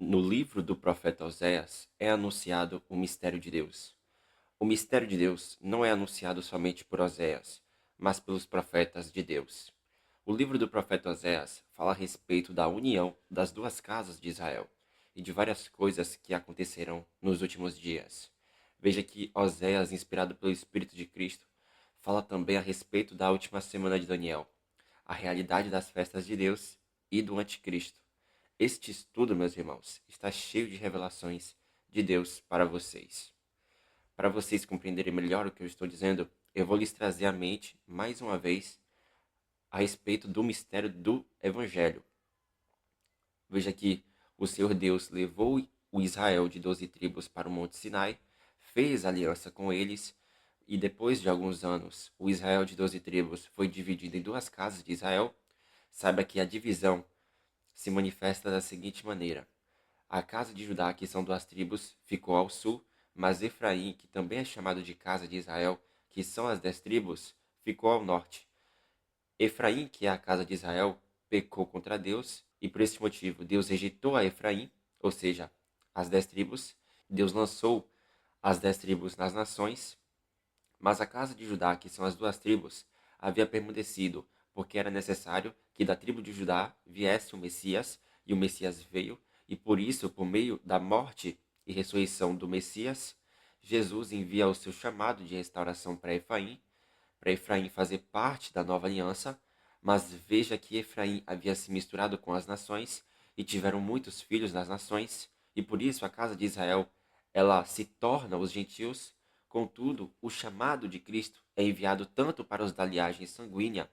No livro do profeta Oséias é anunciado o mistério de Deus. O mistério de Deus não é anunciado somente por Oséias, mas pelos profetas de Deus. O livro do profeta Oséias fala a respeito da união das duas casas de Israel e de várias coisas que acontecerão nos últimos dias. Veja que Oséias, inspirado pelo Espírito de Cristo, fala também a respeito da última semana de Daniel, a realidade das festas de Deus e do anticristo. Este estudo, meus irmãos, está cheio de revelações de Deus para vocês. Para vocês compreenderem melhor o que eu estou dizendo, eu vou lhes trazer à mente, mais uma vez, a respeito do mistério do Evangelho. Veja que o Senhor Deus levou o Israel de 12 tribos para o Monte Sinai, fez aliança com eles, e depois de alguns anos, o Israel de 12 tribos foi dividido em duas casas de Israel. Saiba que a divisão se manifesta da seguinte maneira: a casa de Judá, que são duas tribos, ficou ao sul, mas Efraim, que também é chamado de casa de Israel, que são as 10 tribos, ficou ao norte. Efraim, que é a casa de Israel, pecou contra Deus, e por esse motivo Deus rejeitou a Efraim, ou seja, as 10 tribos. Deus lançou as 10 tribos nas nações, mas a casa de Judá, que são as duas tribos, havia permanecido, porque era necessário que da tribo de Judá viesse o Messias, e o Messias veio, e por isso, por meio da morte e ressurreição do Messias, Jesus envia o seu chamado de restauração para Efraim fazer parte da nova aliança. Mas veja que Efraim havia se misturado com as nações e tiveram muitos filhos nas nações, e por isso a casa de Israel ela se torna os gentios. Contudo, o chamado de Cristo é enviado tanto para os da linhagem sanguínea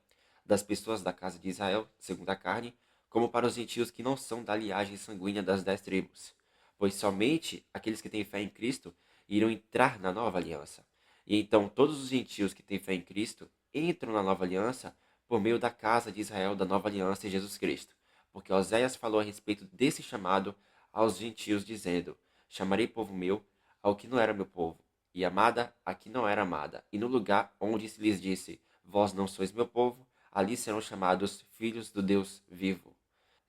das pessoas da casa de Israel, segundo a carne, como para os gentios que não são da linhagem sanguínea das 10 tribos, pois somente aqueles que têm fé em Cristo irão entrar na nova aliança. E então todos os gentios que têm fé em Cristo entram na nova aliança por meio da casa de Israel da nova aliança em Jesus Cristo. Porque Oséias falou a respeito desse chamado aos gentios, dizendo: Chamarei povo meu ao que não era meu povo, e amada a que não era amada. E no lugar onde se lhes disse: Vós não sois meu povo, ali serão chamados filhos do Deus vivo.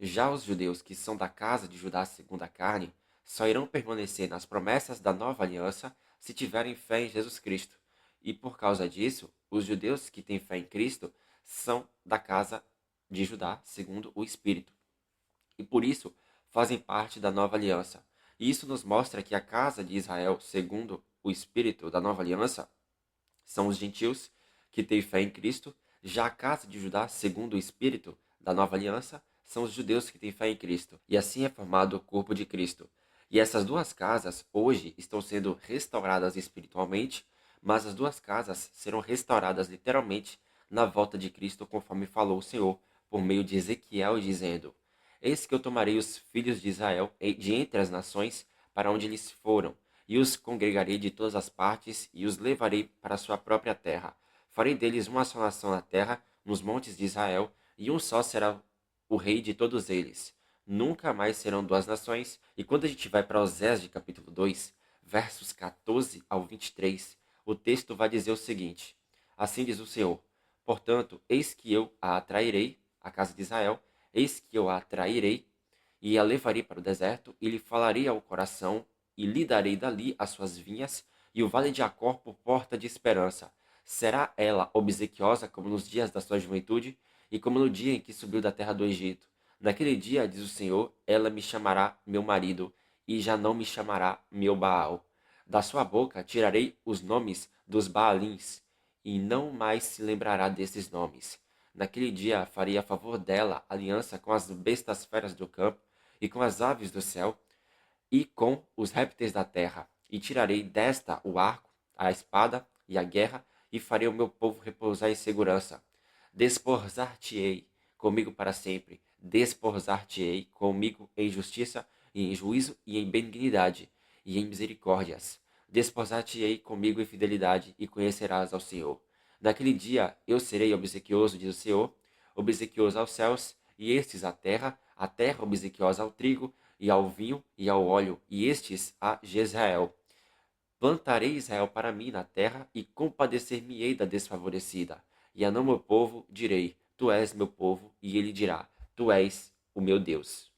Já os judeus que são da casa de Judá segundo a carne só irão permanecer nas promessas da nova aliança se tiverem fé em Jesus Cristo. E por causa disso, os judeus que têm fé em Cristo são da casa de Judá segundo o Espírito, e por isso fazem parte da nova aliança. E isso nos mostra que a casa de Israel, segundo o Espírito da nova aliança, são os gentios que têm fé em Cristo. Já a casa de Judá, segundo o Espírito da nova aliança, são os judeus que têm fé em Cristo. E assim é formado o corpo de Cristo. E essas duas casas hoje estão sendo restauradas espiritualmente, mas as duas casas serão restauradas literalmente na volta de Cristo, conforme falou o Senhor por meio de Ezequiel, dizendo: Eis que eu tomarei os filhos de Israel de entre as nações para onde eles foram, e os congregarei de todas as partes, e os levarei para a sua própria terra. Farei deles uma só nação na terra, nos montes de Israel, e um só será o rei de todos eles. Nunca mais serão duas nações. E quando a gente vai para Oséias de capítulo 2, versos 14 ao 23, o texto vai dizer o seguinte: Assim diz o Senhor: Portanto, eis que eu a atrairei, a casa de Israel, eis que eu a atrairei, e a levarei para o deserto, e lhe falarei ao coração, e lhe darei dali as suas vinhas, e o vale de Acor por porta de esperança. Será ela obsequiosa como nos dias da sua juventude, e como no dia em que subiu da terra do Egito. Naquele dia, diz o Senhor, ela me chamará meu marido, e já não me chamará meu Baal. Da sua boca tirarei os nomes dos Baalins, e não mais se lembrará desses nomes. Naquele dia farei a favor dela aliança com as bestas feras do campo, e com as aves do céu, e com os répteis da terra. E tirarei desta o arco, a espada e a guerra, e farei o meu povo repousar em segurança. Desposar-te-ei comigo para sempre. Desposar-te-ei comigo em justiça, e em juízo, e em benignidade, e em misericórdias. Desposar-te-ei comigo em fidelidade, e conhecerás ao Senhor. Naquele dia eu serei obsequioso, diz o Senhor, obsequioso aos céus, e estes à terra, a terra obsequiosa ao trigo, e ao vinho, e ao óleo, e estes a Jezreel. Plantarei Israel para mim na terra, e compadecer-me-ei da desfavorecida. E a não meu povo direi: Tu és meu povo, e ele dirá: Tu és o meu Deus.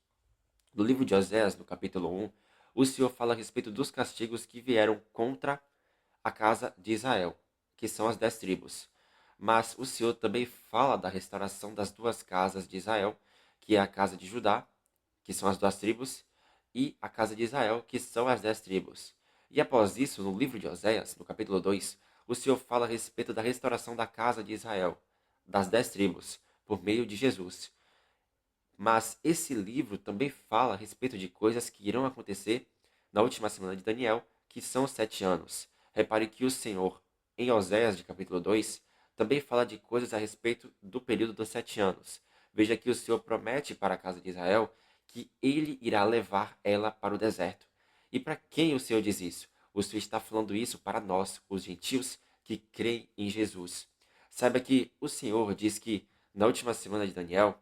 No livro de Oséias, no capítulo 1, o Senhor fala a respeito dos castigos que vieram contra a casa de Israel, que são as 10 tribos. Mas o Senhor também fala da restauração das duas casas de Israel, que é a casa de Judá, que são as 2 tribos, e a casa de Israel, que são as 10 tribos. E após isso, no livro de Oséias, no capítulo 2, o Senhor fala a respeito da restauração da casa de Israel, das 10 tribos, por meio de Jesus. Mas esse livro também fala a respeito de coisas que irão acontecer na última semana de Daniel, que são os 7 anos. Repare que o Senhor, em Oséias, de capítulo 2, também fala de coisas a respeito do período dos 7 anos. Veja que o Senhor promete para a casa de Israel que ele irá levar ela para o deserto. E para quem o Senhor diz isso? O Senhor está falando isso para nós, os gentios que creem em Jesus. Saiba que o Senhor diz que na última semana de Daniel,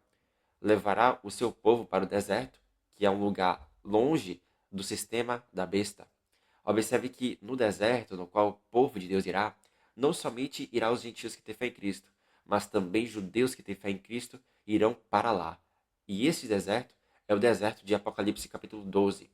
levará o seu povo para o deserto, que é um lugar longe do sistema da besta. Observe que no deserto, no qual o povo de Deus irá, não somente irá os gentios que têm fé em Cristo, mas também judeus que têm fé em Cristo irão para lá. E esse deserto é o deserto de Apocalipse capítulo 12.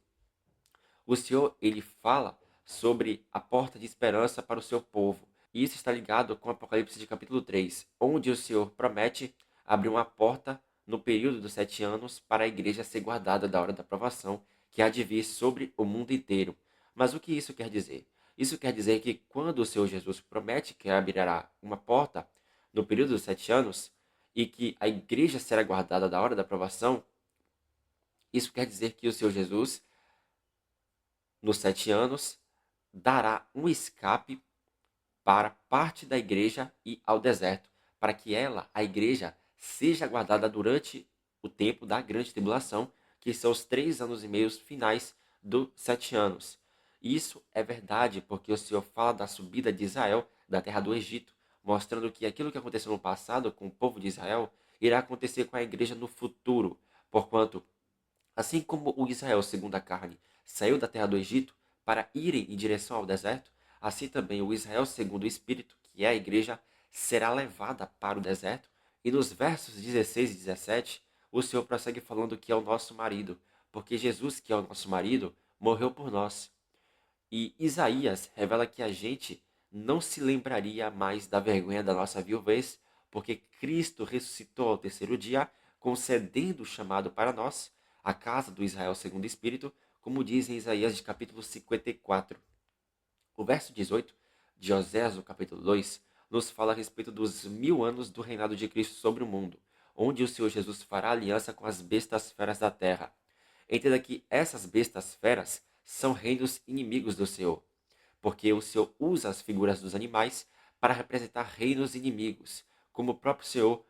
O Senhor, ele fala sobre a porta de esperança para o seu povo. E isso está ligado com Apocalipse de capítulo 3, onde o Senhor promete abrir uma porta no período dos 7 anos para a igreja ser guardada da hora da provação que há de vir sobre o mundo inteiro. Mas o que isso quer dizer? Isso quer dizer que quando o Senhor Jesus promete que abrirá uma porta no período dos 7 anos e que a igreja será guardada da hora da provação, isso quer dizer que o Senhor Jesus, nos 7 anos, dará um escape para parte da igreja e ao deserto, para que ela, a igreja, seja guardada durante o tempo da grande tribulação, que são os 3 anos e meio finais dos 7 anos. Isso é verdade porque o Senhor fala da subida de Israel da terra do Egito, mostrando que aquilo que aconteceu no passado com o povo de Israel irá acontecer com a igreja no futuro, porquanto, assim como o Israel segundo a carne saiu da terra do Egito para irem em direção ao deserto, assim também o Israel segundo o Espírito, que é a igreja, será levada para o deserto. E nos versos 16 e 17, o Senhor prossegue falando que é o nosso marido, porque Jesus, que é o nosso marido, morreu por nós. E Isaías revela que a gente não se lembraria mais da vergonha da nossa viuvez, porque Cristo ressuscitou ao terceiro dia, concedendo o chamado para nós, a casa do Israel segundo o Espírito, como diz em Isaías de capítulo 54. O verso 18 de Oséias, no capítulo 2, nos fala a respeito dos 1000 anos do reinado de Cristo sobre o mundo, onde o Senhor Jesus fará aliança com as bestas feras da terra. Entenda que essas bestas feras são reinos inimigos do Senhor, porque o Senhor usa as figuras dos animais para representar reinos inimigos, como o próprio Senhor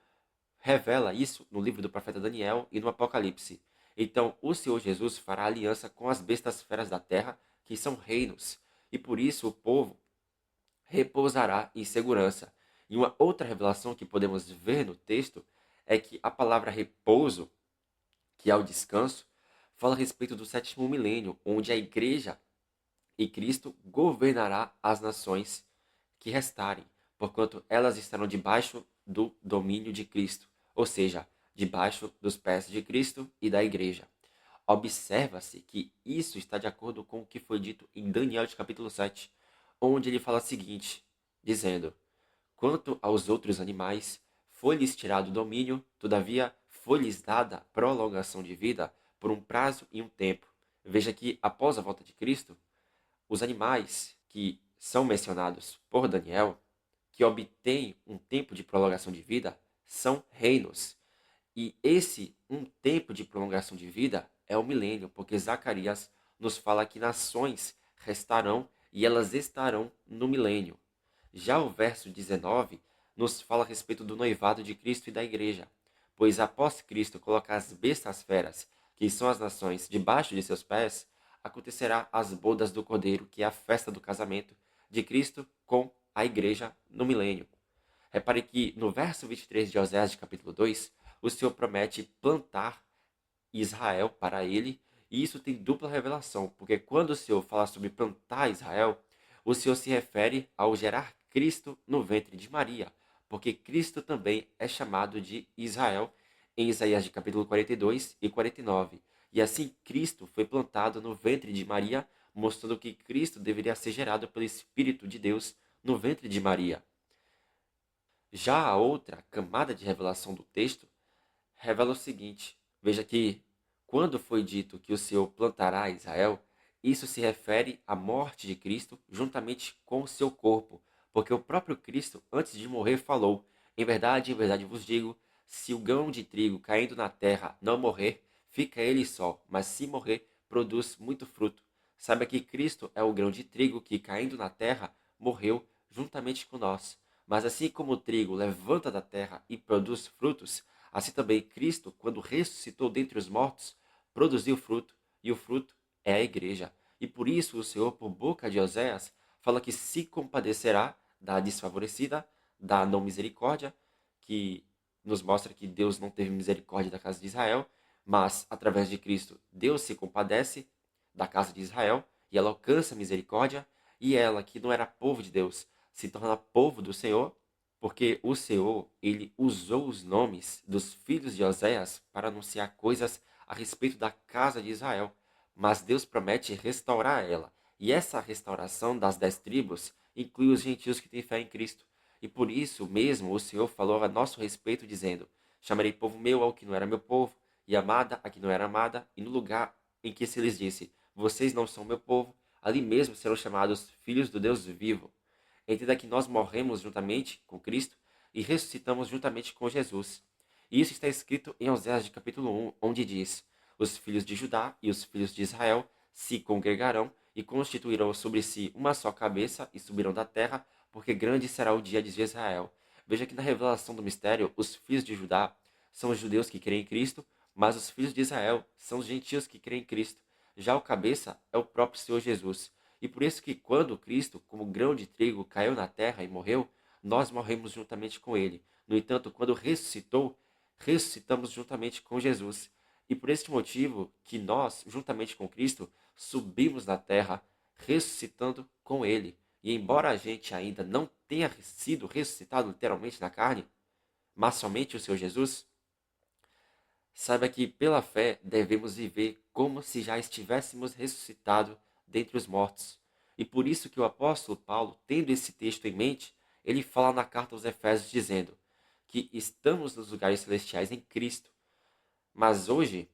revela isso no livro do profeta Daniel e no Apocalipse. Então, o Senhor Jesus fará aliança com as bestas feras da terra, que são reinos, e por isso o povo repousará em segurança. E uma outra revelação que podemos ver no texto é que a palavra repouso, que é o descanso, fala a respeito do sétimo milênio, onde a igreja e Cristo governará as nações que restarem, porquanto elas estarão debaixo do domínio de Cristo, ou seja, debaixo dos pés de Cristo e da igreja. Observa-se que isso está de acordo com o que foi dito em Daniel de capítulo 7, onde ele fala o seguinte, dizendo: quanto aos outros animais, foi-lhes tirado o domínio, todavia foi-lhes dada prolongação de vida por um prazo e um tempo. Veja que, após a volta de Cristo, os animais que são mencionados por Daniel, que obtêm um tempo de prolongação de vida, são reinos. E esse um tempo de prolongação de vida é o milênio, porque Zacarias nos fala que nações restarão e elas estarão no milênio. Já o verso 19 nos fala a respeito do noivado de Cristo e da igreja, pois após Cristo colocar as bestas feras, que são as nações, debaixo de seus pés, acontecerá as bodas do Cordeiro, que é a festa do casamento de Cristo com a igreja no milênio. Repare que no verso 23 de Oséias, de capítulo 2, o Senhor promete plantar Israel para ele, e isso tem dupla revelação, porque quando o Senhor fala sobre plantar Israel, o Senhor se refere ao gerar Cristo no ventre de Maria, porque Cristo também é chamado de Israel em Isaías de capítulo 42 e 49. E assim Cristo foi plantado no ventre de Maria, mostrando que Cristo deveria ser gerado pelo Espírito de Deus no ventre de Maria. Já a outra camada de revelação do texto revela o seguinte: veja que, quando foi dito que o Senhor plantará Israel, isso se refere à morte de Cristo juntamente com o seu corpo, porque o próprio Cristo, antes de morrer, falou: em verdade vos digo, se o grão de trigo caindo na terra não morrer, fica ele só, mas se morrer, produz muito fruto. Saiba que Cristo é o grão de trigo que, caindo na terra, morreu juntamente com nós. Mas assim como o trigo levanta da terra e produz frutos, assim também Cristo, quando ressuscitou dentre os mortos, produziu fruto, e o fruto é a igreja. E por isso o Senhor, por boca de Oséias, fala que se compadecerá da desfavorecida, da não misericórdia, que nos mostra que Deus não teve misericórdia da casa de Israel, mas através de Cristo, Deus se compadece da casa de Israel e ela alcança misericórdia, e ela, que não era povo de Deus, se torna povo do Senhor, porque o Senhor, ele usou os nomes dos filhos de Oséias para anunciar coisas a respeito da casa de Israel. Mas Deus promete restaurar ela. E essa restauração das 10 tribos inclui os gentios que têm fé em Cristo. E por isso mesmo o Senhor falou a nosso respeito, dizendo: chamarei povo meu ao que não era meu povo, e amada a que não era amada, e no lugar em que se lhes disse: vocês não são meu povo, ali mesmo serão chamados filhos do Deus vivo. Entenda que nós morremos juntamente com Cristo e ressuscitamos juntamente com Jesus. E isso está escrito em Oséias de capítulo 1, onde diz: os filhos de Judá e os filhos de Israel se congregarão e constituirão sobre si uma só cabeça e subirão da terra, porque grande será o dia de Israel. Veja que na revelação do mistério, os filhos de Judá são os judeus que creem em Cristo, mas os filhos de Israel são os gentios que creem em Cristo. Já o cabeça é o próprio Senhor Jesus. E por isso que quando Cristo, como grão de trigo, caiu na terra e morreu, nós morremos juntamente com ele. No entanto, quando ressuscitou, ressuscitamos juntamente com Jesus. E por este motivo que nós, juntamente com Cristo, subimos na terra, ressuscitando com ele. E embora a gente ainda não tenha sido ressuscitado literalmente na carne, mas somente o Senhor Jesus, saiba que pela fé devemos viver como se já estivéssemos ressuscitado dentre os mortos. E por isso que o apóstolo Paulo, tendo esse texto em mente, ele fala na carta aos Efésios dizendo que estamos nos lugares celestiais em Cristo. Mas hoje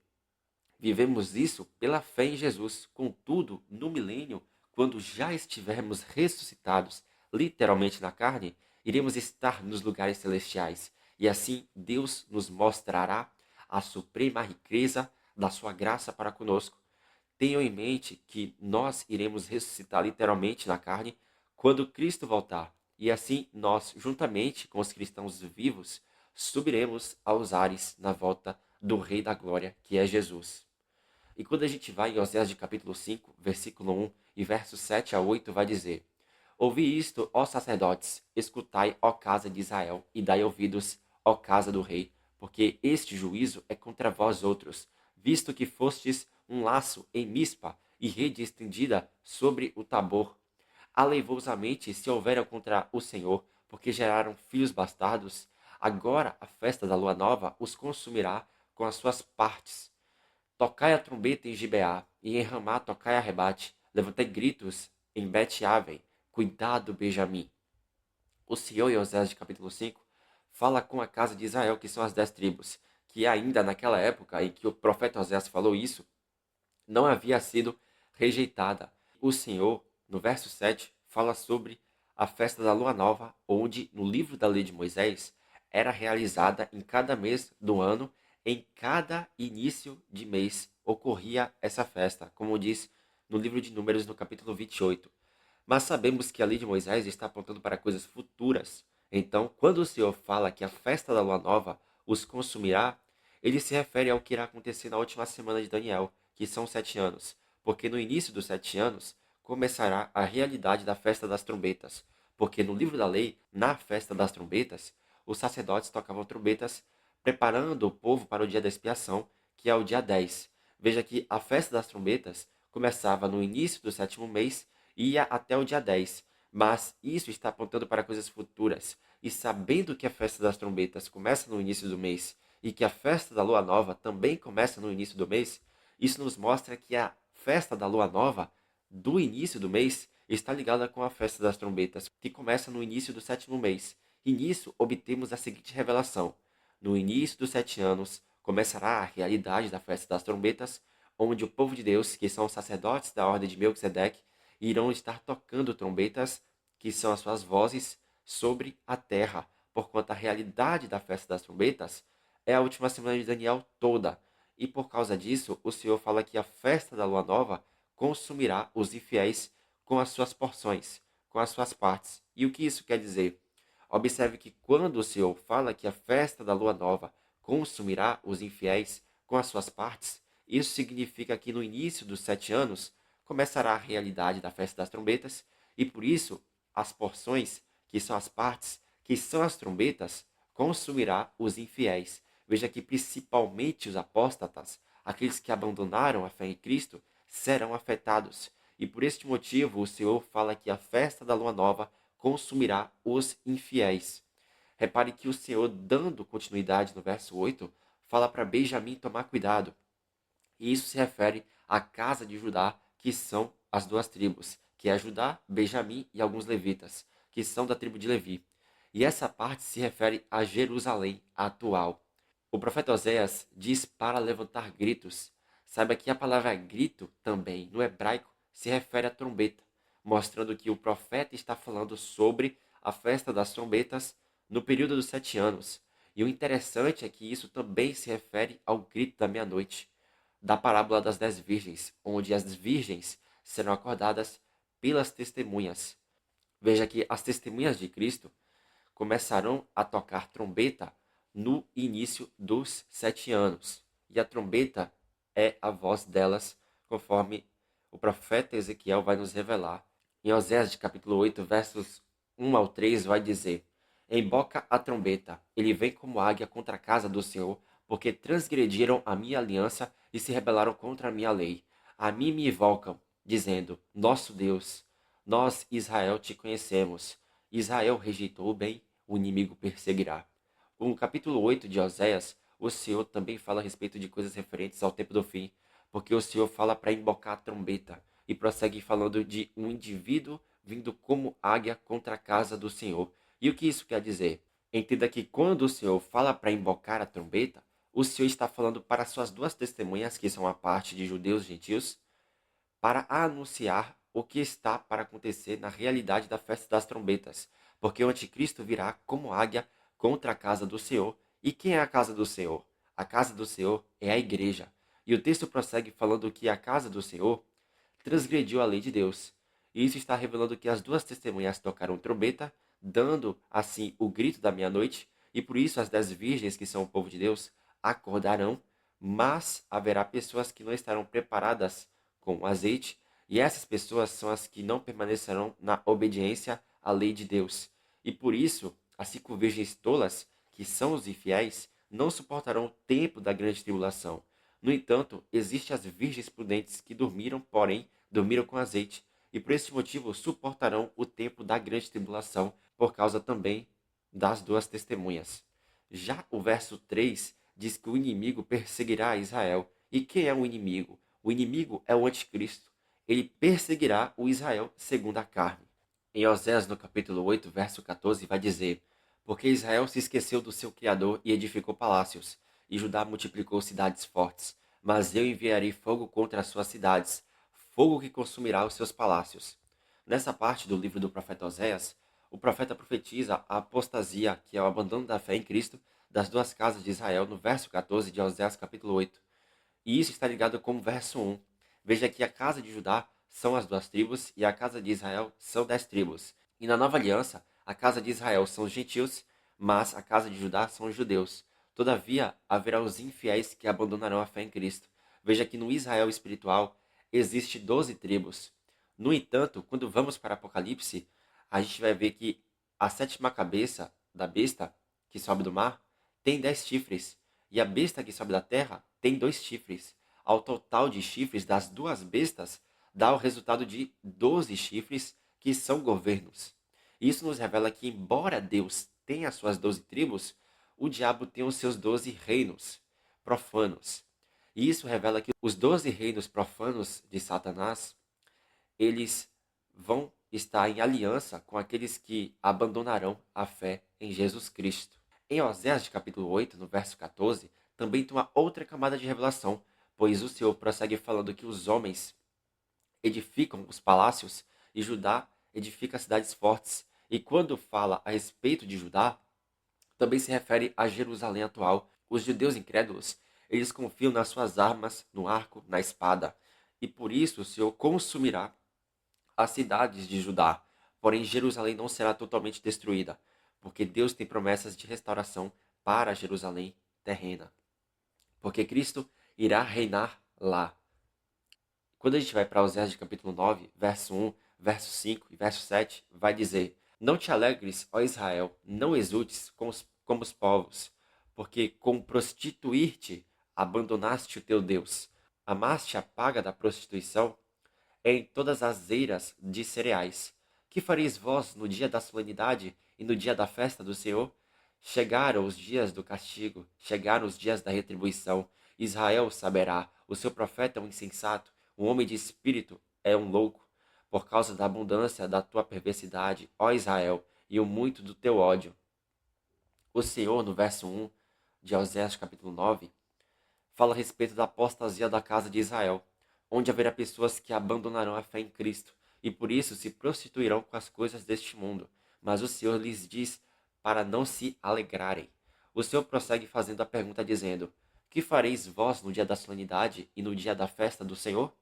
vivemos isso pela fé em Jesus. Contudo, no milênio, quando já estivermos ressuscitados, literalmente na carne, iremos estar nos lugares celestiais. E assim Deus nos mostrará a suprema riqueza da sua graça para conosco. Tenham em mente que nós iremos ressuscitar literalmente na carne quando Cristo voltar. E assim nós, juntamente com os cristãos vivos, subiremos aos ares na volta do Rei da Glória, que é Jesus. E quando a gente vai em Oséias de capítulo 5, versículo 1 e versos 7 a 8, vai dizer: ouvi isto, ó sacerdotes, escutai, ó casa de Israel, e dai ouvidos, ó casa do rei, porque este juízo é contra vós outros, visto que fostes um laço em Mispa e rede estendida sobre o Tabor. Aleivosamente se houveram contra o Senhor, porque geraram filhos bastardos. Agora a festa da lua nova os consumirá com as suas partes. Tocai a trombeta em Gibeá, e em Ramá tocai a rebate. Levantai gritos em Bet-Aven. Cuidado, Benjamim. O Senhor, em Oséias de capítulo 5, fala com a casa de Israel, que são as 10 tribos, que ainda naquela época em que o profeta Oséias falou isso, não havia sido rejeitada. O Senhor, no verso 7, fala sobre a festa da lua nova, onde, no livro da lei de Moisés, era realizada em cada mês do ano, em cada início de mês ocorria essa festa, como diz no livro de Números, no capítulo 28. Mas sabemos que a lei de Moisés está apontando para coisas futuras. Então, quando o Senhor fala que a festa da lua nova os consumirá, ele se refere ao que irá acontecer na última semana de Daniel, que são 7 anos, porque no início dos 7 anos começará a realidade da festa das trombetas, porque no livro da lei, na festa das trombetas, os sacerdotes tocavam trombetas preparando o povo para o dia da expiação, que é o dia 10. Veja que a festa das trombetas começava no início do 7º mês e ia até o dia 10, mas isso está apontando para coisas futuras. E sabendo que a festa das trombetas começa no início do mês e que a festa da lua nova também começa no início do mês, Isso nos mostra que a festa da lua nova do início do mês está ligada com a festa das trombetas, que começa no início do sétimo mês. E nisso obtemos a seguinte revelação: no início dos 7 anos começará a realidade da festa das trombetas, onde o povo de Deus, que são os sacerdotes da ordem de Melquisedeque, irão estar tocando trombetas, que são as suas vozes, sobre a terra, porquanto a realidade da festa das trombetas é a última semana de Daniel toda. E por causa disso, o Senhor fala que a festa da lua nova consumirá os infiéis com as suas porções, com as suas partes. E o que isso quer dizer? Observe que quando o Senhor fala que a festa da lua nova consumirá os infiéis com as suas partes, isso significa que no início dos 7 anos começará a realidade da festa das trombetas, e por isso as porções, que são as partes, que são as trombetas, consumirá os infiéis. Veja que principalmente os apóstatas, aqueles que abandonaram a fé em Cristo, serão afetados. E por este motivo o Senhor fala que a festa da lua nova consumirá os infiéis. Repare que o Senhor, dando continuidade no verso 8, fala para Benjamim tomar cuidado. E isso se refere à casa de Judá, que são as duas tribos, que é Judá, Benjamim e alguns levitas, que são da tribo de Levi. E essa parte se refere a Jerusalém atual. O profeta Oséias diz para levantar gritos. Saiba que a palavra grito também, no hebraico, se refere à trombeta, mostrando que o profeta está falando sobre a festa das trombetas no período dos 7 anos. E o interessante é que isso também se refere ao grito da meia-noite, da parábola das 10 virgens, onde as virgens serão acordadas pelas testemunhas. Veja que as testemunhas de Cristo começarão a tocar trombeta no início dos 7 anos. E a trombeta é a voz delas, conforme o profeta Ezequiel vai nos revelar. Em Oséias, de capítulo 8, versos 1 ao 3, vai dizer: Emboca a trombeta, ele vem como águia contra a casa do Senhor, porque transgrediram a minha aliança e se rebelaram contra a minha lei. A mim me invocam, dizendo: Nosso Deus, nós, Israel, te conhecemos. Israel rejeitou o bem, o inimigo perseguirá. No capítulo 8 de Oséias, o Senhor também fala a respeito de coisas referentes ao tempo do fim, porque o Senhor fala para embocar a trombeta e prossegue falando de um indivíduo vindo como águia contra a casa do Senhor. E o que isso quer dizer? Entenda que quando o Senhor fala para embocar a trombeta, o Senhor está falando para suas duas testemunhas, que são a parte de judeus e gentios, para anunciar o que está para acontecer na realidade da festa das trombetas, porque o anticristo virá como águia contra a casa do Senhor. E quem é a casa do Senhor? A casa do Senhor é a igreja. E o texto prossegue falando que a casa do Senhor transgrediu a lei de Deus. E isso está revelando que as duas testemunhas tocaram trombeta, dando assim o grito da meia-noite, e por isso as 10 virgens, que são o povo de Deus, acordarão, mas haverá pessoas que não estarão preparadas com azeite, e essas pessoas são as que não permanecerão na obediência à lei de Deus. E por isso, as 5 virgens tolas, que são os infiéis, não suportarão o tempo da grande tribulação. No entanto, existem as virgens prudentes que dormiram, porém, dormiram com azeite, e por esse motivo suportarão o tempo da grande tribulação, por causa também das duas testemunhas. Já o verso 3 diz que o inimigo perseguirá Israel. E quem é o inimigo? O inimigo é o anticristo. Ele perseguirá o Israel segundo a carne. Em Oséias, no capítulo 8, verso 14, vai dizer: Porque Israel se esqueceu do seu Criador e edificou palácios, e Judá multiplicou cidades fortes. Mas eu enviarei fogo contra as suas cidades, fogo que consumirá os seus palácios. Nessa parte do livro do profeta Oséias, o profeta profetiza a apostasia, que é o abandono da fé em Cristo, das duas casas de Israel, no verso 14 de Oséias capítulo 8. E isso está ligado com o verso 1. Veja que a casa de Judá são as duas tribos e a casa de Israel são 10 tribos. E na nova aliança, a casa de Israel são os gentios, mas a casa de Judá são os judeus. Todavia, haverá os infiéis que abandonarão a fé em Cristo. Veja que no Israel espiritual existe 12 tribos. No entanto, quando vamos para Apocalipse, a gente vai ver que a sétima cabeça da besta, que sobe do mar, tem 10 chifres. E a besta que sobe da terra tem 2 chifres. Ao total de chifres das duas bestas, dá o resultado de 12 chifres, que são governos. Isso nos revela que, embora Deus tenha as suas 12 tribos, o diabo tem os seus 12 reinos profanos. E isso revela que os 12 reinos profanos de Satanás, eles vão estar em aliança com aqueles que abandonarão a fé em Jesus Cristo. Em Oséias de capítulo 8, no verso 14, também tem uma outra camada de revelação, pois o Senhor prossegue falando que os homens edificam os palácios e Judá edifica cidades fortes. E quando fala a respeito de Judá, também se refere a Jerusalém atual. Os judeus incrédulos, eles confiam nas suas armas, no arco, na espada. E por isso o Senhor consumirá as cidades de Judá. Porém, Jerusalém não será totalmente destruída, porque Deus tem promessas de restauração para Jerusalém terrena. Porque Cristo irá reinar lá. Quando a gente vai para Oséias de capítulo 9, verso 1, verso 5 e verso 7, vai dizer: Não te alegres, ó Israel, não exultes como os povos, porque com prostituir-te abandonaste o teu Deus. Amaste a paga da prostituição em todas as eiras de cereais. Que fareis vós no dia da solenidade e no dia da festa do Senhor? Chegaram os dias do castigo, chegaram os dias da retribuição. Israel saberá, o seu profeta é um insensato, um homem de espírito é um louco, por causa da abundância da tua perversidade, ó Israel, e o muito do teu ódio. O Senhor, no verso 1 de Oséias capítulo 9, fala a respeito da apostasia da casa de Israel, onde haverá pessoas que abandonarão a fé em Cristo e por isso se prostituirão com as coisas deste mundo. Mas o Senhor lhes diz para não se alegrarem. O Senhor prossegue fazendo a pergunta dizendo: Que fareis vós no dia da solenidade e no dia da festa do Senhor?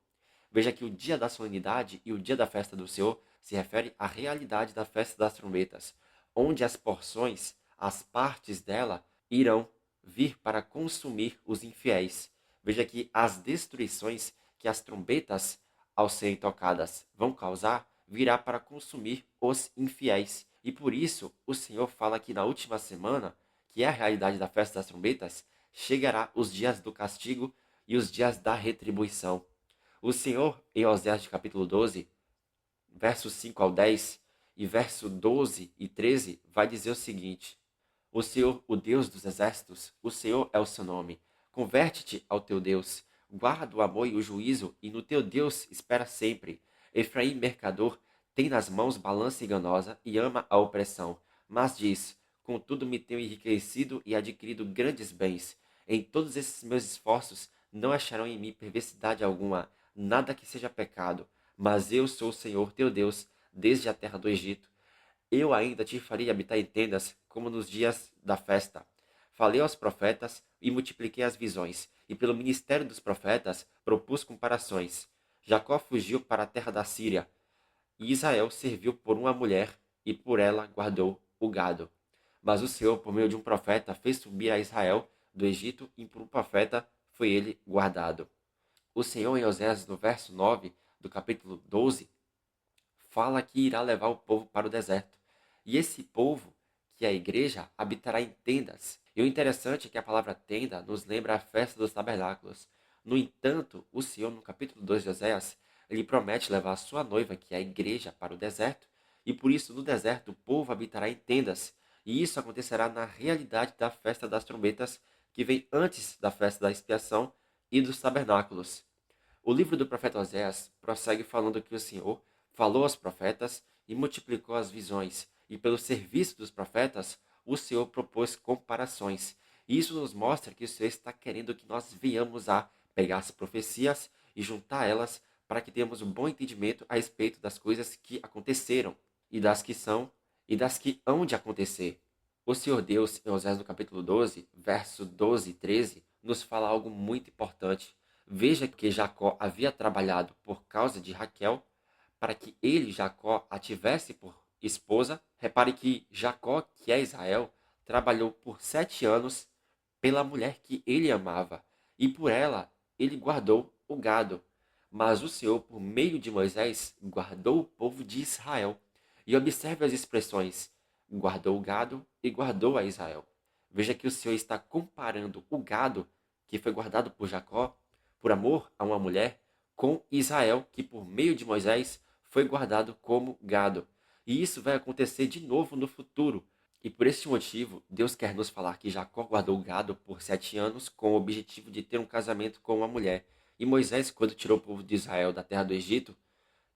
Veja que o dia da solenidade e o dia da festa do Senhor se refere à realidade da festa das trombetas, onde as porções, as partes dela, irão vir para consumir os infiéis. Veja que as destruições que as trombetas, ao serem tocadas, vão causar, virá para consumir os infiéis. E por isso o Senhor fala que na última semana, que é a realidade da festa das trombetas, chegará os dias do castigo e os dias da retribuição. O Senhor, em Oséias de capítulo 12, versos 5 ao 10 e verso 12 e 13, vai dizer o seguinte: O Senhor, o Deus dos exércitos, o Senhor é o seu nome. Converte-te ao teu Deus. Guarda o amor e o juízo, e no teu Deus espera sempre. Efraim, mercador, tem nas mãos balança enganosa e ama a opressão. Mas diz: Contudo me tenho enriquecido e adquirido grandes bens. Em todos esses meus esforços não acharão em mim perversidade alguma, nada que seja pecado. Mas eu sou o Senhor teu Deus, desde a terra do Egito. Eu ainda te farei habitar em tendas, como nos dias da festa. Falei aos profetas e multipliquei as visões, e pelo ministério dos profetas propus comparações. Jacó fugiu para a terra da Síria, e Israel serviu por uma mulher, e por ela guardou o gado. Mas o Senhor, por meio de um profeta, fez subir a Israel do Egito, e por um profeta foi ele guardado. O Senhor, em Oséias, no verso 9 do capítulo 12, fala que irá levar o povo para o deserto. E esse povo, que é a igreja, habitará em tendas. E o interessante é que a palavra tenda nos lembra a festa dos tabernáculos. No entanto, o Senhor, no capítulo 2 de Oséias, ele promete levar a sua noiva, que é a igreja, para o deserto. E por isso, no deserto, o povo habitará em tendas. E isso acontecerá na realidade da festa das trombetas, que vem antes da festa da expiação e dos tabernáculos. O livro do profeta Oséias prossegue falando que o Senhor falou aos profetas e multiplicou as visões, e pelo serviço dos profetas, o Senhor propôs comparações. E isso nos mostra que o Senhor está querendo que nós venhamos a pegar as profecias e juntar elas para que tenhamos um bom entendimento a respeito das coisas que aconteceram e das que são e das que hão de acontecer. O Senhor Deus, em Oséias no capítulo 12, verso 12 e 13, nos fala algo muito importante. Veja que Jacó havia trabalhado por causa de Raquel para que ele, Jacó, a tivesse por esposa. Repare que Jacó, que é Israel, trabalhou por 7 anos pela mulher que ele amava, e por ela ele guardou o gado. Mas o Senhor, por meio de Moisés, guardou o povo de Israel. E observe as expressões: guardou o gado e guardou a Israel. Veja que o Senhor está comparando o gado que foi guardado por Jacó, por amor a uma mulher, com Israel, que por meio de Moisés foi guardado como gado. E isso vai acontecer de novo no futuro. E por este motivo, Deus quer nos falar que Jacó guardou gado por 7 anos com o objetivo de ter um casamento com uma mulher. E Moisés, quando tirou o povo de Israel da terra do Egito,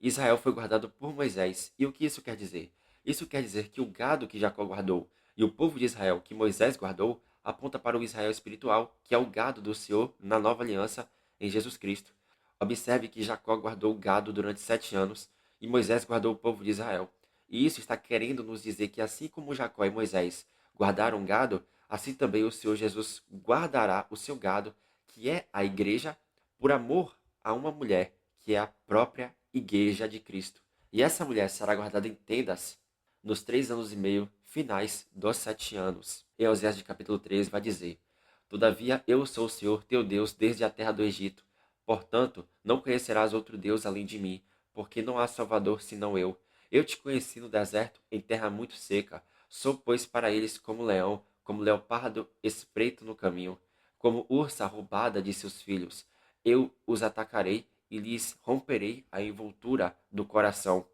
Israel foi guardado por Moisés. E o que isso quer dizer? Isso quer dizer que o gado que Jacó guardou e o povo de Israel que Moisés guardou aponta para o Israel espiritual, que é o gado do Senhor na nova aliança em Jesus Cristo. Observe que Jacó guardou o gado durante 7 anos e Moisés guardou o povo de Israel. E isso está querendo nos dizer que assim como Jacó e Moisés guardaram gado, assim também o Senhor Jesus guardará o seu gado, que é a igreja, por amor a uma mulher, que é a própria igreja de Cristo. E essa mulher será guardada em tendas nos 3 anos e meio finais dos 7 anos. Em Oséias de capítulo 13 vai dizer: Todavia eu sou o Senhor teu Deus desde a terra do Egito. Portanto, não conhecerás outro Deus além de mim, porque não há Salvador senão eu. Eu te conheci no deserto, em terra muito seca. Sou, pois, para eles como leão, como leopardo espreito no caminho, como ursa roubada de seus filhos. Eu os atacarei e lhes romperei a envoltura do coração.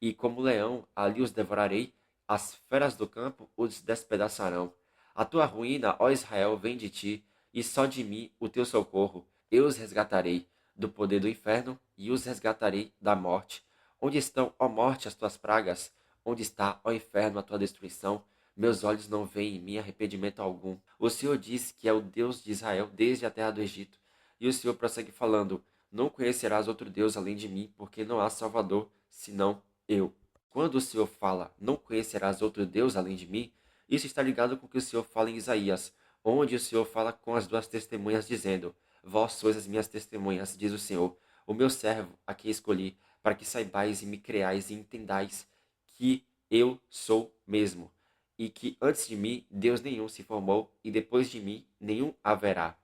E como leão, ali os devorarei, as feras do campo os despedaçarão. A tua ruína, ó Israel, vem de ti, e só de mim o teu socorro. Eu os resgatarei do poder do inferno e os resgatarei da morte. Onde estão, ó morte, as tuas pragas? Onde está, ó inferno, a tua destruição? Meus olhos não veem em mim arrependimento algum. O Senhor diz que é o Deus de Israel desde a terra do Egito. E o Senhor prossegue falando: Não conhecerás outro Deus além de mim, porque não há Salvador senão eu. Quando o Senhor fala: Não conhecerás outro Deus além de mim, isso está ligado com o que o Senhor fala em Isaías, onde o Senhor fala com as duas testemunhas, dizendo: Vós sois as minhas testemunhas, diz o Senhor, o meu servo, a quem escolhi, para que saibais e me creais e entendais que eu sou mesmo, e que antes de mim Deus nenhum se formou, e depois de mim nenhum haverá.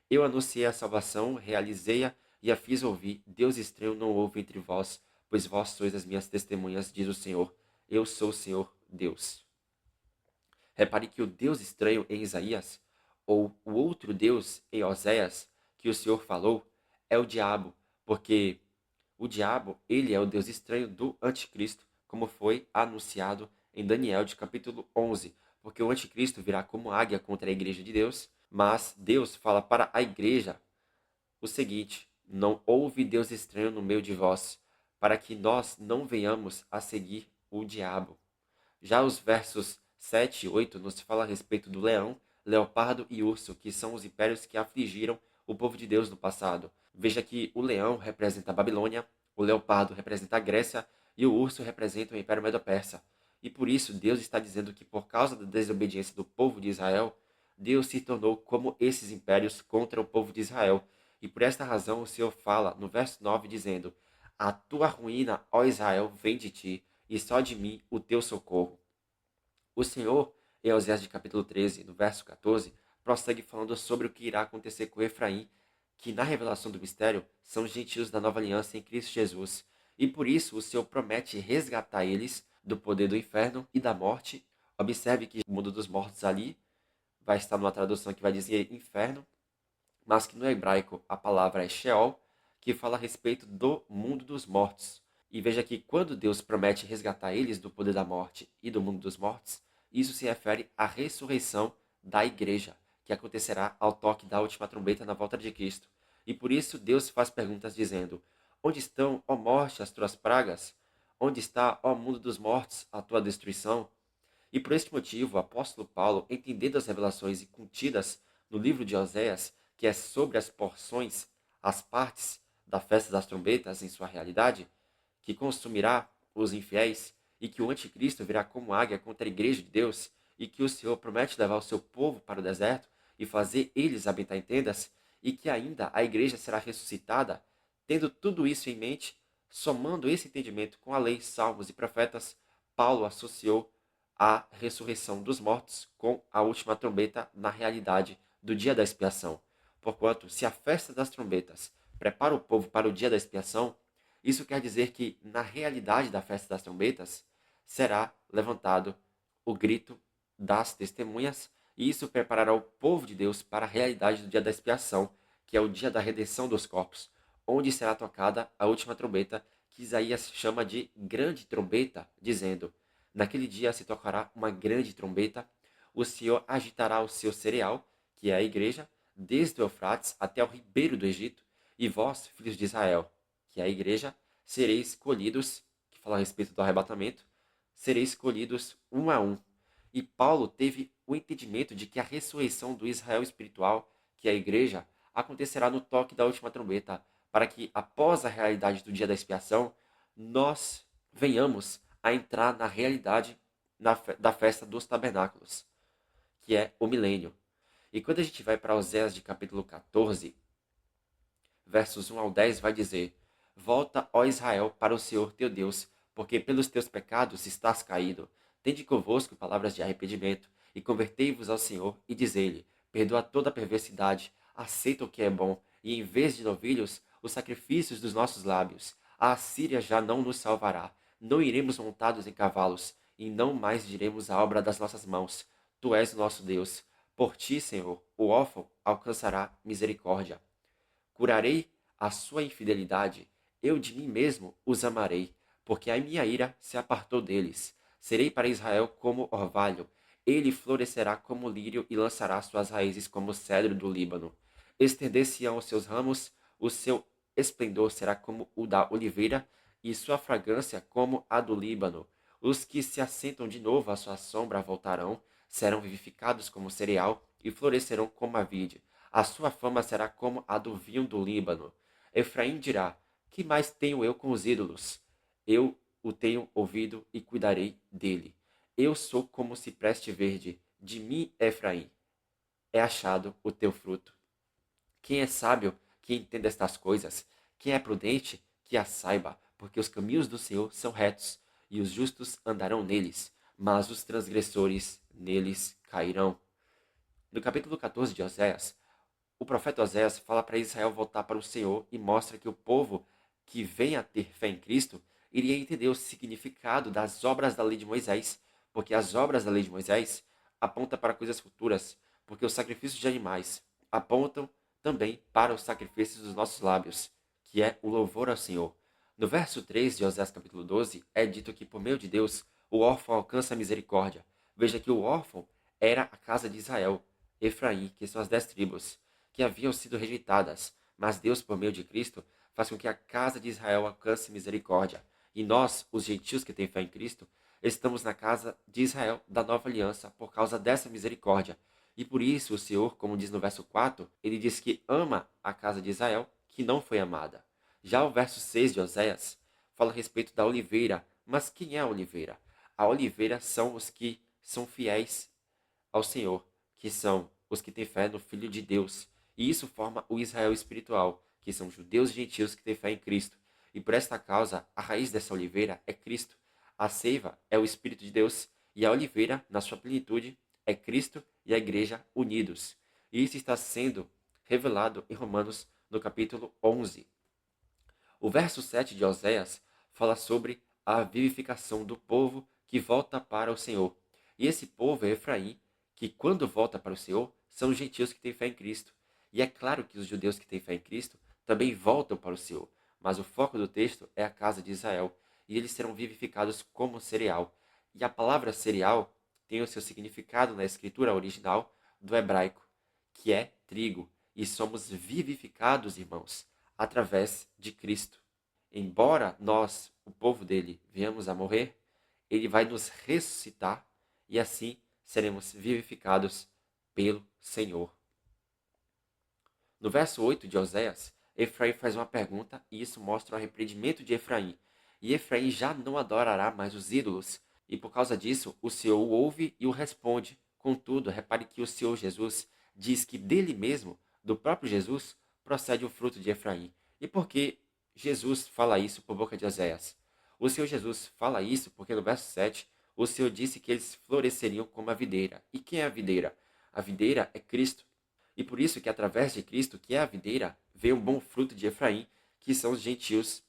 Eu anunciei a salvação, realizei-a e a fiz ouvir. Deus estranho não houve entre vós, pois vós sois as minhas testemunhas, diz o Senhor. Eu sou o Senhor Deus. Repare que o Deus estranho em Isaías, ou o outro Deus em Oséias, que o Senhor falou, é o diabo, porque o diabo, ele é o Deus estranho do anticristo, como foi anunciado em Daniel de capítulo 11, porque o anticristo virá como águia contra a igreja de Deus, mas Deus fala para a igreja o seguinte: não houve Deus estranho no meio de vós, para que nós não venhamos a seguir o diabo. Já os versos 7 e 8 nos fala a respeito do leão, leopardo e urso, que são os impérios que afligiram o povo de Deus no passado. Veja que o leão representa a Babilônia, o leopardo representa a Grécia e o urso representa o Império Medo-Persa. E por isso Deus está dizendo que por causa da desobediência do povo de Israel, Deus se tornou como esses impérios contra o povo de Israel. E por esta razão o Senhor fala no verso 9 dizendo: A tua ruína, ó Israel, vem de ti, e só de mim o teu socorro. O Senhor, em Oséias de capítulo 13, no verso 14, prossegue falando sobre o que irá acontecer com Efraim, que na revelação do mistério são gentios da nova aliança em Cristo Jesus. E por isso o Senhor promete resgatar eles do poder do inferno e da morte. Observe que o mundo dos mortos ali vai estar numa tradução que vai dizer inferno, mas que no hebraico a palavra é Sheol, que fala a respeito do mundo dos mortos. E veja que quando Deus promete resgatar eles do poder da morte e do mundo dos mortos, isso se refere à ressurreição da igreja, que acontecerá ao toque da última trombeta na volta de Cristo. E por isso Deus faz perguntas dizendo: Onde estão, ó morte, as tuas pragas? Onde está, ó mundo dos mortos, a tua destruição? E por este motivo, o apóstolo Paulo, entendendo as revelações contidas no livro de Oséias, que é sobre as porções, as partes da festa das trombetas em sua realidade, que consumirá os infiéis, e que o anticristo virá como águia contra a igreja de Deus, e que o Senhor promete levar o seu povo para o deserto e fazer eles habitar em tendas, e que ainda a igreja será ressuscitada, tendo tudo isso em mente, somando esse entendimento com a lei, salmos e profetas, Paulo associou a ressurreição dos mortos com a última trombeta na realidade do dia da expiação. Porquanto, se a festa das trombetas prepara o povo para o dia da expiação, isso quer dizer que, na realidade da festa das trombetas, será levantado o grito das testemunhas, e isso preparará o povo de Deus para a realidade do dia da expiação, que é o dia da redenção dos corpos, onde será tocada a última trombeta, que Isaías chama de grande trombeta, dizendo: Naquele dia se tocará uma grande trombeta, o Senhor agitará o seu cereal, que é a igreja, desde o Eufrates até o ribeiro do Egito, e vós, filhos de Israel, que é a igreja, sereis escolhidos, que fala a respeito do arrebatamento, sereis escolhidos um a um. E Paulo teve o entendimento de que a ressurreição do Israel espiritual, que é a igreja, acontecerá no toque da última trombeta, para que, após a realidade do dia da expiação, nós venhamos a entrar na realidade da festa dos tabernáculos, que é o milênio. E quando a gente vai para Oséias de capítulo 14, versos 1 ao 10, vai dizer: Volta, ó Israel, para o Senhor teu Deus, porque pelos teus pecados estás caído. Tende convosco palavras de arrependimento, e convertei-vos ao Senhor, e diz-lhe: Perdoa toda a perversidade, aceita o que é bom, e em vez de novilhos, os sacrifícios dos nossos lábios. A Assíria já não nos salvará, não iremos montados em cavalos, e não mais diremos a obra das nossas mãos. Tu és o nosso Deus. Por ti, Senhor, o órfão alcançará misericórdia. Curarei a sua infidelidade, eu de mim mesmo os amarei, porque a minha ira se apartou deles. Serei para Israel como orvalho, ele florescerá como lírio e lançará suas raízes como o cedro do Líbano. Estender-se-ão os seus ramos, o seu esplendor será como o da oliveira, e sua fragrância como a do Líbano. Os que se assentam de novo à sua sombra voltarão, serão vivificados como cereal e florescerão como a vide. A sua fama será como a do vinho do Líbano. Efraim dirá: Que mais tenho eu com os ídolos? Eu o tenho ouvido e cuidarei dele. Eu sou como o cipreste verde. De mim, Efraim, é achado o teu fruto. Quem é sábio, que entenda estas coisas? Quem é prudente, que as saiba, porque os caminhos do Senhor são retos, e os justos andarão neles, mas os transgressores neles cairão. No capítulo 14 de Oséias, o profeta Oséias fala para Israel voltar para o Senhor e mostra que o povo que vem a ter fé em Cristo iria entender o significado das obras da lei de Moisés, porque as obras da lei de Moisés apontam para coisas futuras, porque os sacrifícios de animais apontam também para os sacrifícios dos nossos lábios, que é o louvor ao Senhor. No verso 3 de Oséias capítulo 12, é dito que por meio de Deus o órfão alcança a misericórdia. Veja que o órfão era a casa de Israel, Efraim, que são as 10 tribos que haviam sido rejeitadas, mas Deus, por meio de Cristo, faz com que a casa de Israel alcance misericórdia. E nós, os gentios que têm fé em Cristo, estamos na casa de Israel da nova aliança por causa dessa misericórdia. E por isso o Senhor, como diz no verso 4, ele diz que ama a casa de Israel que não foi amada. Já o verso 6 de Oséias fala a respeito da oliveira. Mas quem é a oliveira? A oliveira são os que são fiéis ao Senhor, que são os que têm fé no Filho de Deus. E isso forma o Israel espiritual, que são judeus e gentios que têm fé em Cristo. E por esta causa, a raiz dessa oliveira é Cristo. A seiva é o Espírito de Deus e a oliveira, na sua plenitude, é Cristo e a igreja unidos. E isso está sendo revelado em Romanos, no capítulo 11. O verso 7 de Oséias fala sobre a vivificação do povo que volta para o Senhor. E esse povo é Efraim, que quando volta para o Senhor, são os gentios que têm fé em Cristo. E é claro que os judeus que têm fé em Cristo também voltam para o Senhor, mas o foco do texto é a casa de Israel, e eles serão vivificados como cereal. E a palavra cereal tem o seu significado na escritura original do hebraico, que é trigo, e somos vivificados, irmãos, através de Cristo. Embora nós, o povo dele, venhamos a morrer, ele vai nos ressuscitar e assim seremos vivificados pelo Senhor. No verso 8 de Oséias, Efraim faz uma pergunta e isso mostra o arrependimento de Efraim. E Efraim já não adorará mais os ídolos. E por causa disso, o Senhor o ouve e o responde. Contudo, repare que o Senhor Jesus diz que dele mesmo, do próprio Jesus, procede o fruto de Efraim. E por que Jesus fala isso por boca de Oséias? O Senhor Jesus fala isso porque no verso 7, o Senhor disse que eles floresceriam como a videira. E quem é a videira? A videira é Cristo. E por isso que através de Cristo, que é a videira, veio um bom fruto de Efraim, que são os gentios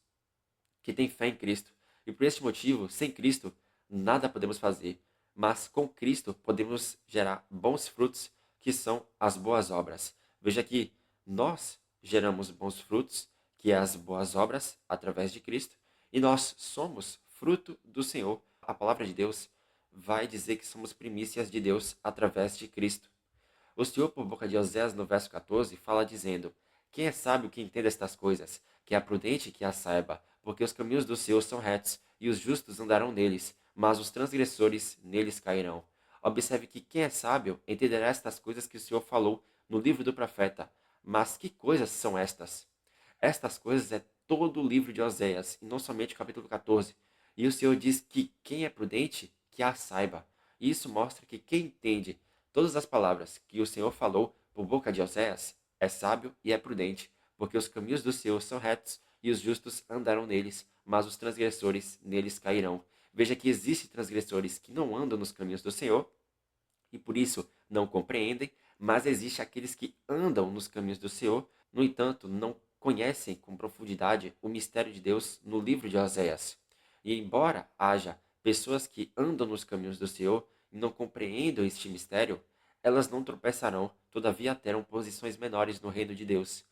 que têm fé em Cristo. E por este motivo, sem Cristo, nada podemos fazer. Mas com Cristo podemos gerar bons frutos, que são as boas obras. Veja que nós geramos bons frutos, que é as boas obras, através de Cristo, e nós somos fruto do Senhor. A palavra de Deus vai dizer que somos primícias de Deus através de Cristo. O Senhor, por boca de Oséias, no verso 14, fala dizendo: Quem é sábio que entenda estas coisas? Que é prudente que as saiba, porque os caminhos do Senhor são retos, e os justos andarão neles, mas os transgressores neles cairão. Observe que quem é sábio entenderá estas coisas que o Senhor falou no livro do profeta. Mas que coisas são estas? Estas coisas é todo o livro de Oséias, e não somente o capítulo 14. E o Senhor diz que quem é prudente, que a saiba. E isso mostra que quem entende todas as palavras que o Senhor falou por boca de Oséias é sábio e é prudente, porque os caminhos do Senhor são retos e os justos andarão neles, mas os transgressores neles cairão. Veja que existem transgressores que não andam nos caminhos do Senhor e por isso não compreendem, mas existe aqueles que andam nos caminhos do Senhor, no entanto, não conhecem com profundidade o mistério de Deus no livro de Oséias. E embora haja pessoas que andam nos caminhos do Senhor e não compreendam este mistério, elas não tropeçarão, todavia terão posições menores no reino de Deus.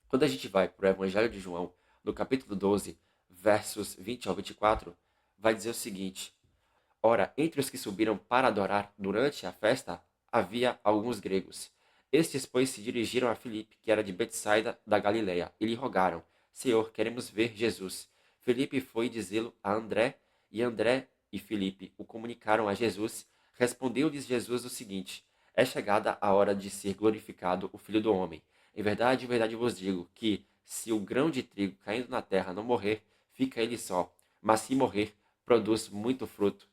Quando a gente vai para o Evangelho de João, no capítulo 12, versos 20 ao 24, vai dizer o seguinte: Ora, entre os que subiram para adorar durante a festa, havia alguns gregos. Estes, pois, se dirigiram a Filipe, que era de Betsaida da Galileia, e lhe rogaram: Senhor, queremos ver Jesus. Filipe foi dizê-lo a André, e André e Filipe o comunicaram a Jesus. Respondeu-lhes Jesus o seguinte: É chegada a hora de ser glorificado o Filho do Homem. Em verdade vos digo que, se o grão de trigo caindo na terra não morrer, fica ele só, mas se morrer, produz muito fruto.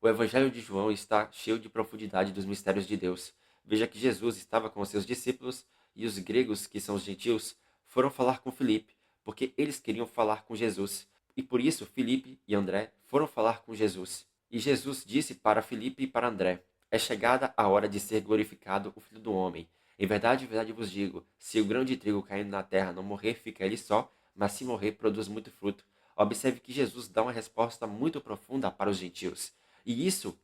O Evangelho de João está cheio de profundidade dos mistérios de Deus. Veja que Jesus estava com os seus discípulos e os gregos, que são os gentios, foram falar com Filipe, porque eles queriam falar com Jesus. E por isso Filipe e André foram falar com Jesus. E Jesus disse para Filipe e para André: É chegada a hora de ser glorificado o Filho do Homem. Em verdade vos digo, se o grão de trigo caindo na terra não morrer, fica ele só, mas se morrer, produz muito fruto. Observe que Jesus dá uma resposta muito profunda para os gentios. E isso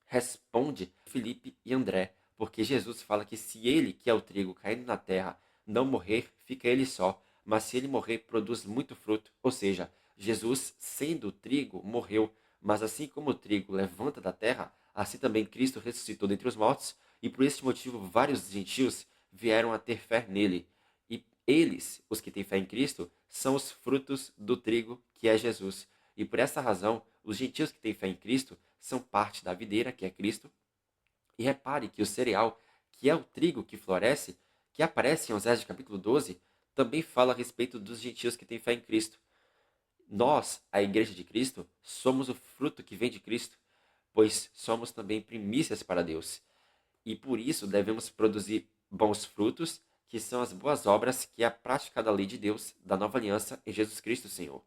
responde Filipe e André, porque Jesus fala que se ele, que é o trigo caindo na terra, não morrer, fica ele só, mas se ele morrer, produz muito fruto. Ou seja, Jesus, sendo o trigo, morreu, mas assim como o trigo levanta da terra, assim também Cristo ressuscitou dentre os mortos, e por esse motivo vários gentios vieram a ter fé nele. E eles, os que têm fé em Cristo, são os frutos do trigo que é Jesus. E por essa razão, os gentios que têm fé em Cristo são parte da videira, que é Cristo. E repare que o cereal, que é o trigo que floresce, que aparece em Oséias capítulo 12, também fala a respeito dos gentios que têm fé em Cristo. Nós, a Igreja de Cristo, somos o fruto que vem de Cristo, pois somos também primícias para Deus. E por isso devemos produzir bons frutos, que são as boas obras, que é a prática da lei de Deus, da nova aliança em Jesus Cristo, Senhor.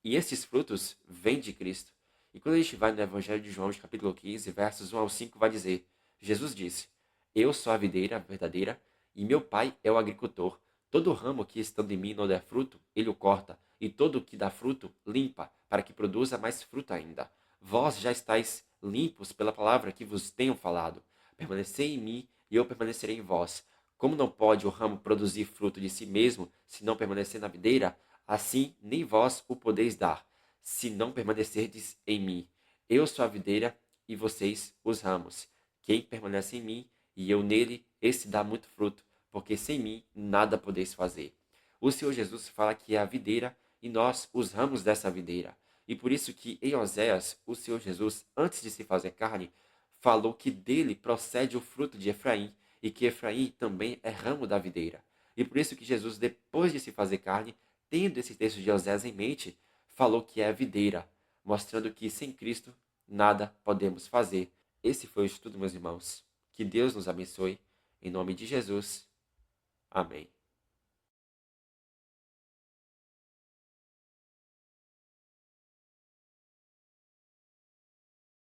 E esses frutos vêm de Cristo. E quando a gente vai no Evangelho de João, de capítulo 15, versos 1 ao 5, vai dizer: Jesus disse: Eu sou a videira verdadeira e meu pai é o agricultor. Todo ramo que estando em mim não der fruto, ele o corta, e todo o que dá fruto, limpa, para que produza mais fruto ainda. Vós já estáis limpos pela palavra que vos tenho falado. Permanecei em mim e eu permanecerei em vós. Como não pode o ramo produzir fruto de si mesmo, se não permanecer na videira, assim nem vós o podeis dar, se não permanecerdes em mim. Eu sou a videira e vocês os ramos. Quem permanece em mim e eu nele, esse dá muito fruto, porque sem mim nada podeis fazer. O Senhor Jesus fala que é a videira e nós os ramos dessa videira. E por isso que em Oséias, o Senhor Jesus, antes de se fazer carne, falou que dele procede o fruto de Efraim e que Efraim também é ramo da videira. E por isso que Jesus, depois de se fazer carne, tendo esse texto de Oséias em mente, falou que é a videira, mostrando que sem Cristo nada podemos fazer. Esse foi o estudo, meus irmãos. Que Deus nos abençoe. Em nome de Jesus. Amém.